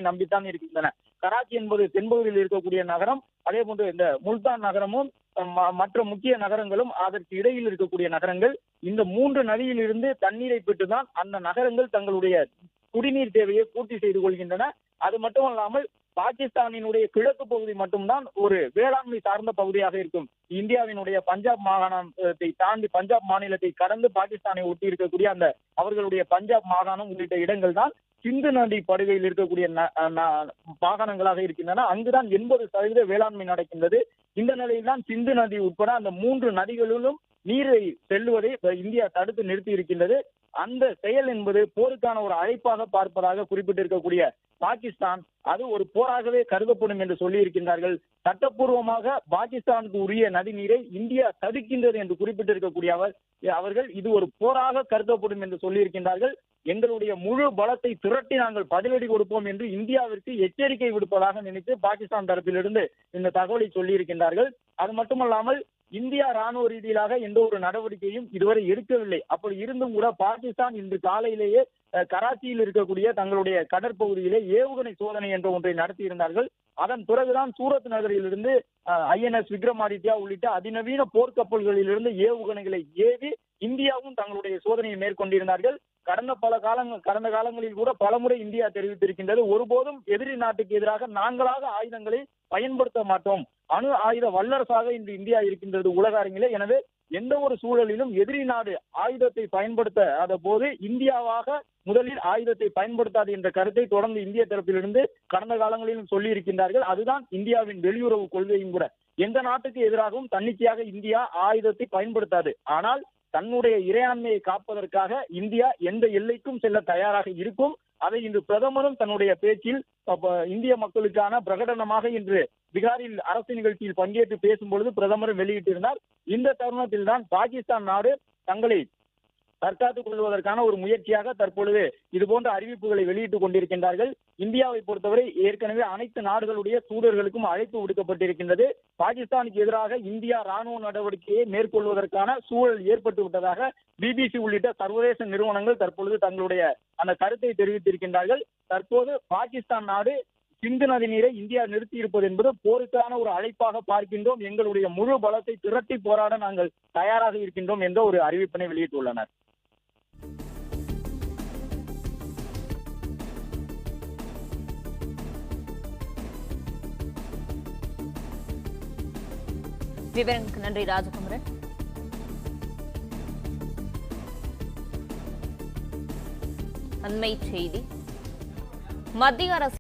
நம்பித்தான் இருக்கின்றன. கராச்சி என்பது தென்பகுதியில் இருக்கக்கூடிய நகரம். அதே போன்று இந்த முல்தான் நகரமும் மற்ற முக்கிய நகரங்களும் அதற்கு இடையில் இருக்கக்கூடிய நகரங்கள். இந்த 3 நதியில் இருந்து தண்ணீரை பெற்றுதான் அந்த நகரங்கள் தங்களுடைய குடிநீர் தேவையை பூர்த்தி செய்து கொள்கின்றன. அது மட்டுமல்லாமல் பாகிஸ்தானினுடைய கிழக்கு பகுதி மட்டும்தான் ஒரு வேளாண்மை சார்ந்த பகுதியாக இருக்கும். இந்தியாவினுடைய பஞ்சாப் மாகாணத்தை தாண்டி பஞ்சாப் மாநிலத்தை கடந்து பாகிஸ்தானை ஒட்டி இருக்கக்கூடிய அந்த அவர்களுடைய பஞ்சாப் மாகாணம் உள்ளிட்ட இடங்கள் தான் சிந்து நதி படுகையில் இருக்கக்கூடிய மாகாணங்களாக இருக்கின்றன. அங்குதான் 80% வேளாண்மை நடக்கின்றது. இந்த நிலையில் தான் சிந்து நதி உட்பட அந்த 3 நதிகளிலும் நீரை செல்லுவதை இந்தியா தடுத்து நிறுத்தி இருக்கின்றது. அந்த செயல் என்பது போருக்கான ஒரு அழைப்பாக பார்ப்பதாக குறிப்பிட்டிருக்கக்கூடிய பாகிஸ்தான் அது ஒரு போராகவே கருதப்படும் என்று சொல்லி இருக்கின்றார்கள். சட்டப்பூர்வமாக பாகிஸ்தானுக்கு உரிய நதி நீரை இந்தியா தடுக்கின்றது என்று குறிப்பிட்டிருக்கக்கூடிய அவர்கள் இது ஒரு போராக கருதப்படும் என்று சொல்லி இருக்கின்றார்கள். எங்களுடைய முழு பலத்தை திரட்டி நாங்கள் பதிலடி கொடுப்போம் என்று இந்தியாவிற்கு எச்சரிக்கை விடுப்பதாக நினைத்து பாகிஸ்தான் தரப்பிலிருந்து இந்த தகவலை சொல்லி இருக்கின்றார்கள். அது மட்டுமல்லாமல் இந்தியா ராணுவ ரீதியிலாக எந்த ஒரு நடவடிக்கையும் இதுவரை எடுக்கவில்லை. அப்படி இருந்தும் கூட பாகிஸ்தான் இன்று காலையிலேயே கராச்சியில் இருக்கக்கூடிய தங்களுடைய கடற்பகுதியிலே ஏவுகணை சோதனை என்ற ஒன்றை நடத்தியிருந்தார்கள். அதன் பிறகுதான் சூரத் நகரிலிருந்து INS விக்ரமாதித்யா உள்ளிட்ட அதிநவீன போர்க்கப்பல்களிலிருந்து ஏவுகணைகளை ஏவி இந்தியாவும் தங்களுடைய சோதனையை மேற்கொண்டிருந்தார்கள். கடந்த காலங்களில் கூட பலமுறை இந்தியா தெரிவித்திருக்கின்றது, ஒருபோதும் எதிரி நாட்டுக்கு எதிராக நாங்களாக ஆயுதங்களை பயன்படுத்த மாட்டோம். அணு ஆயுத வல்லரசாக இன்று இந்தியா இருக்கின்றது உலக அரங்கிலே. எனவே எந்த ஒரு சூழலிலும் எதிரி நாடு ஆயுதத்தை பயன்படுத்தாத போது இந்தியாவாக முதலில் ஆயுதத்தை பயன்படுத்தாது என்ற கருத்தை தொடர்ந்து இந்திய தரப்பிலிருந்து கடந்த காலங்களிலும் சொல்லி இருக்கின்றார்கள். அதுதான் இந்தியாவின் வெளியுறவு கொள்கையும் கூட. எந்த நாட்டுக்கு எதிராகவும் தன்னிச்சையாக இந்தியா ஆயுதத்தை பயன்படுத்தாது. ஆனால் தன்னுடைய இறையாண்மையை காப்பதற்காக இந்தியா எந்த எல்லைக்கும் செல்ல தயாராக இருக்கும். அதை இன்று பிரதமரும் தன்னுடைய பேச்சில் இந்திய மக்களுக்கான பிரகடனமாக இன்று பீகாரில் அரசு நிகழ்ச்சியில் பங்கேற்று பேசும்பொழுது பிரதமரும் வெளியிட்டிருந்தார். இந்த தருணத்தில் தான் பாகிஸ்தான் நாடு தங்களை தற்காத்துக் கொள்வதற்கான ஒரு முயற்சியாக தற்பொழுது இதுபோன்ற அறிவிப்புகளை வெளியிட்டுக் கொண்டிருக்கின்றார்கள். இந்தியாவை பொறுத்தவரை ஏற்கனவே அனைத்து நாடுகளுடைய தூதர்களுக்கும் அழைப்பு விடுக்கப்பட்டிருக்கின்றது. பாகிஸ்தானுக்கு எதிராக இந்தியா ராணுவ நடவடிக்கையை மேற்கொள்வதற்கான சூழல் ஏற்பட்டு விட்டதாக BBC உள்ளிட்ட சர்வதேச நிறுவனங்கள் தற்பொழுது தங்களுடைய அந்த கருத்தை தெரிவித்திருக்கின்றார்கள். தற்போது பாகிஸ்தான் நாடு சிந்து நதி நீரை இந்தியா நிறுத்தி இருப்பது என்பது போருக்கான ஒரு அழைப்பாக பார்க்கின்றோம். எங்களுடைய முழு பலத்தை திரட்டி போராட நாங்கள் தயாராக இருக்கின்றோம் என்ற ஒரு அறிவிப்பினை வெளியிட்டுள்ளனர். விவரங்களுக்கு நன்றி ராஜகுமரன். அண்மை செய்தி. மத்திய அரசு